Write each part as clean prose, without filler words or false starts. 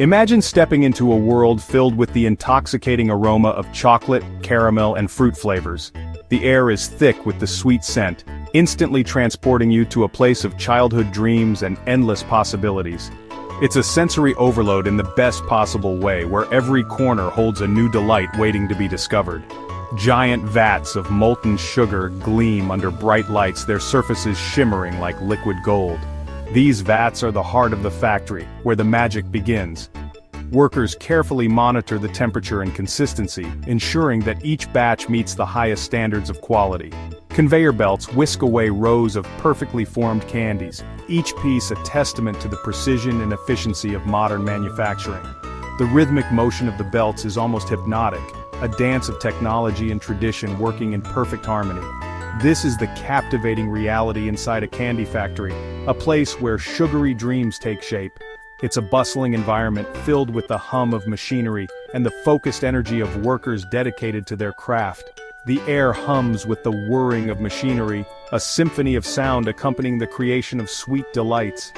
Imagine stepping into a world filled with the intoxicating aroma of chocolate, caramel, and fruit flavors. The air is thick with the sweet scent, instantly transporting you to a place of childhood dreams and endless possibilities. It's a sensory overload in the best possible way, where every corner holds a new delight waiting to be discovered. Giant vats of molten sugar gleam under bright lights, their surfaces shimmering like liquid gold. These vats are the heart of the factory, where the magic begins. Workers carefully monitor the temperature and consistency, ensuring that each batch meets the highest standards of quality. Conveyor belts whisk away rows of perfectly formed candies, each piece a testament to the precision and efficiency of modern manufacturing. The rhythmic motion of the belts is almost hypnotic, a dance of technology and tradition working in perfect harmony. This is the captivating reality inside a candy factory, a place where sugary dreams take shape. It's a bustling environment filled with the hum of machinery and the focused energy of workers dedicated to their craft. The air hums with the whirring of machinery, a symphony of sound accompanying the creation of sweet delights.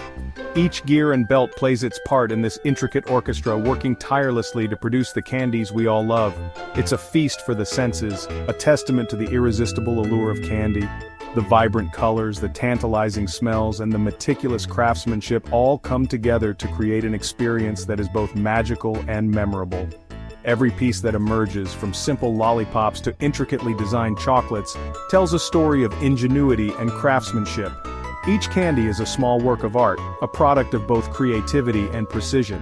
Each gear and belt plays its part in this intricate orchestra, working tirelessly to produce the candies we all love. It's a feast for the senses, a testament to the irresistible allure of candy. The vibrant colors, the tantalizing smells, and the meticulous craftsmanship all come together to create an experience that is both magical and memorable. Every piece that emerges, from simple lollipops to intricately designed chocolates, tells a story of ingenuity and craftsmanship. Each candy is a small work of art, a product of both creativity and precision.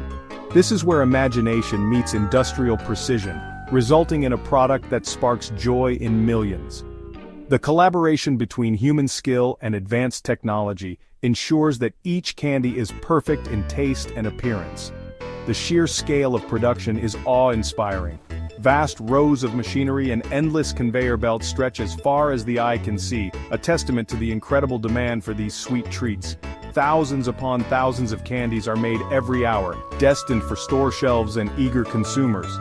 This is where imagination meets industrial precision, resulting in a product that sparks joy in millions. The collaboration between human skill and advanced technology ensures that each candy is perfect in taste and appearance. The sheer scale of production is awe-inspiring. Vast rows of machinery and endless conveyor belts stretch as far as the eye can see, a testament to the incredible demand for these sweet treats. Thousands upon thousands of candies are made every hour, destined for store shelves and eager consumers.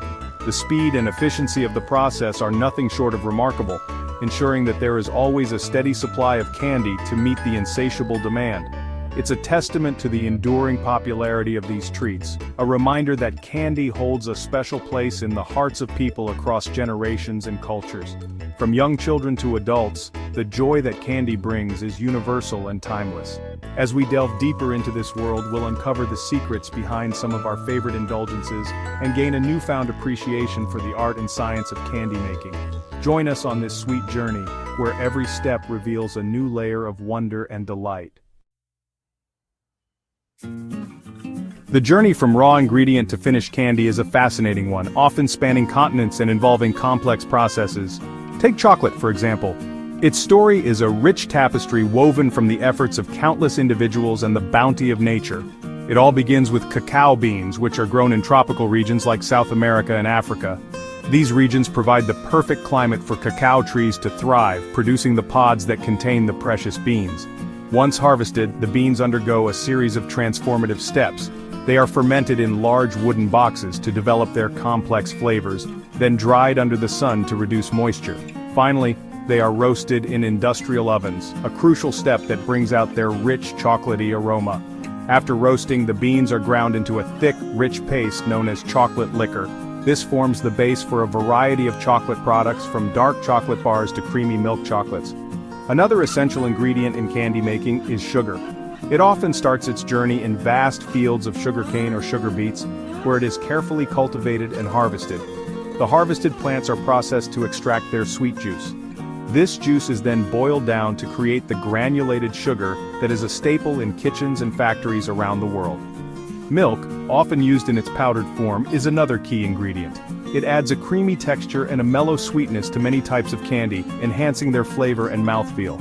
The speed and efficiency of the process are nothing short of remarkable, ensuring that there is always a steady supply of candy to meet the insatiable demand. It's a testament to the enduring popularity of these treats, a reminder that candy holds a special place in the hearts of people across generations and cultures. From young children to adults, the joy that candy brings is universal and timeless. As we delve deeper into this world, we'll uncover the secrets behind some of our favorite indulgences and gain a newfound appreciation for the art and science of candy making. Join us on this sweet journey, where every step reveals a new layer of wonder and delight. The journey from raw ingredient to finished candy is a fascinating one, often spanning continents and involving complex processes. Take chocolate, for example. Its story is a rich tapestry woven from the efforts of countless individuals and the bounty of nature. It all begins with cacao beans, which are grown in tropical regions like South America and Africa. These regions provide the perfect climate for cacao trees to thrive, producing the pods that contain the precious beans. Once harvested, the beans undergo a series of transformative steps. They are fermented in large wooden boxes to develop their complex flavors, then dried under the sun to reduce moisture. Finally, they are roasted in industrial ovens, a crucial step that brings out their rich chocolatey aroma. After roasting, the beans are ground into a thick, rich paste known as chocolate liquor. This forms the base for a variety of chocolate products, from dark chocolate bars to creamy milk chocolates. Another essential ingredient in candy making is sugar. It often starts its journey in vast fields of sugarcane or sugar beets, where it is carefully cultivated and harvested. The harvested plants are processed to extract their sweet juice. This juice is then boiled down to create the granulated sugar that is a staple in kitchens and factories around the world. Milk, often used in its powdered form, is another key ingredient. It adds a creamy texture and a mellow sweetness to many types of candy, enhancing their flavor and mouthfeel.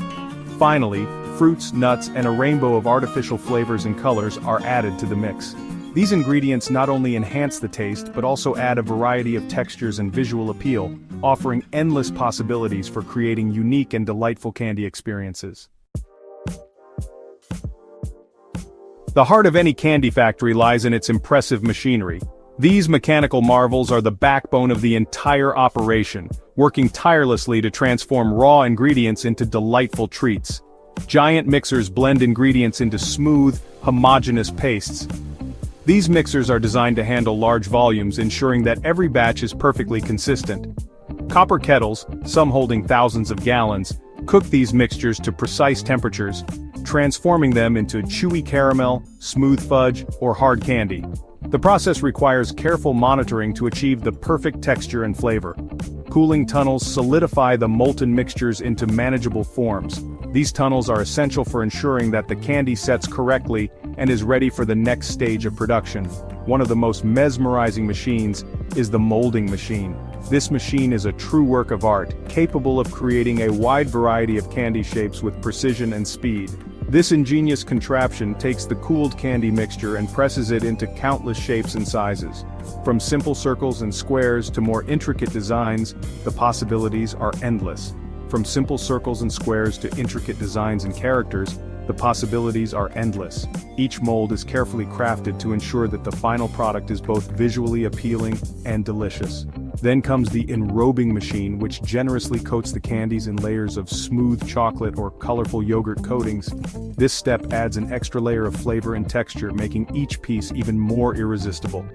Finally, fruits, nuts, and a rainbow of artificial flavors and colors are added to the mix. These ingredients not only enhance the taste but also add a variety of textures and visual appeal, offering endless possibilities for creating unique and delightful candy experiences. The heart of any candy factory lies in its impressive machinery. These mechanical marvels are the backbone of the entire operation, working tirelessly to transform raw ingredients into delightful treats. Giant mixers blend ingredients into smooth, homogeneous pastes. These mixers are designed to handle large volumes, ensuring that every batch is perfectly consistent. Copper kettles, some holding thousands of gallons, cook these mixtures to precise temperatures, transforming them into chewy caramel, smooth fudge, or hard candy. The process requires careful monitoring to achieve the perfect texture and flavor. Cooling tunnels solidify the molten mixtures into manageable forms. These tunnels are essential for ensuring that the candy sets correctly and is ready for the next stage of production. One of the most mesmerizing machines is the molding machine. This machine is a true work of art, capable of creating a wide variety of candy shapes with precision and speed. This ingenious contraption takes the cooled candy mixture and presses it into countless shapes and sizes. From simple circles and squares to more intricate designs, the possibilities are endless. From simple circles and squares to intricate designs and characters, the possibilities are endless. Each mold is carefully crafted to ensure that the final product is both visually appealing and delicious. Then comes the enrobing machine, which generously coats the candies in layers of smooth chocolate or colorful yogurt coatings. This step adds an extra layer of flavor and texture, making each piece even more irresistible.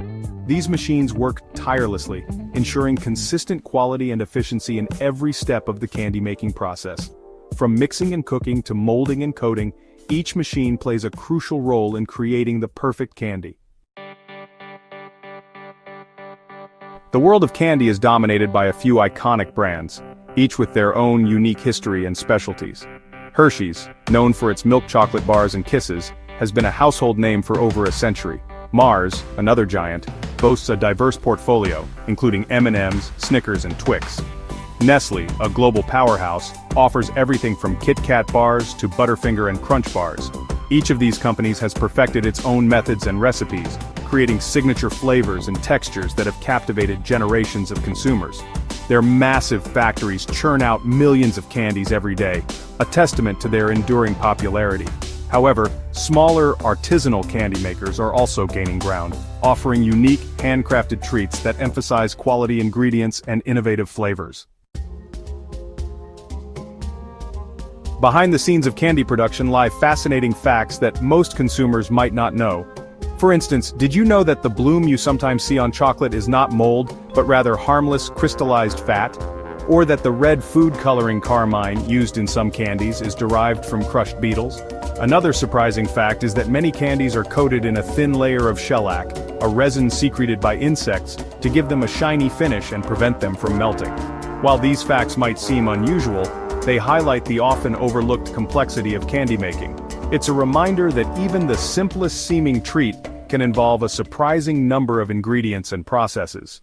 These machines work tirelessly, ensuring consistent quality and efficiency in every step of the candy-making process. From mixing and cooking to molding and coating, each machine plays a crucial role in creating the perfect candy. The world of candy is dominated by a few iconic brands, each with their own unique history and specialties. Hershey's, known for its milk chocolate bars and kisses, has been a household name for over a century. Mars, another giant, boasts a diverse portfolio, including M&M's, Snickers, and Twix. Nestle, a global powerhouse, offers everything from Kit Kat bars to Butterfinger and Crunch bars. Each of these companies has perfected its own methods and recipes, creating signature flavors and textures that have captivated generations of consumers. Their massive factories churn out millions of candies every day, a testament to their enduring popularity. However, smaller, artisanal candy makers are also gaining ground, offering unique, handcrafted treats that emphasize quality ingredients and innovative flavors. Behind the scenes of candy production lie fascinating facts that most consumers might not know. For instance, did you know that the bloom you sometimes see on chocolate is not mold, but rather harmless, crystallized fat? Or that the red food coloring carmine used in some candies is derived from crushed beetles? Another surprising fact is that many candies are coated in a thin layer of shellac, a resin secreted by insects, to give them a shiny finish and prevent them from melting. While these facts might seem unusual, they highlight the often overlooked complexity of candy making. It's a reminder that even the simplest seeming treat can involve a surprising number of ingredients and processes.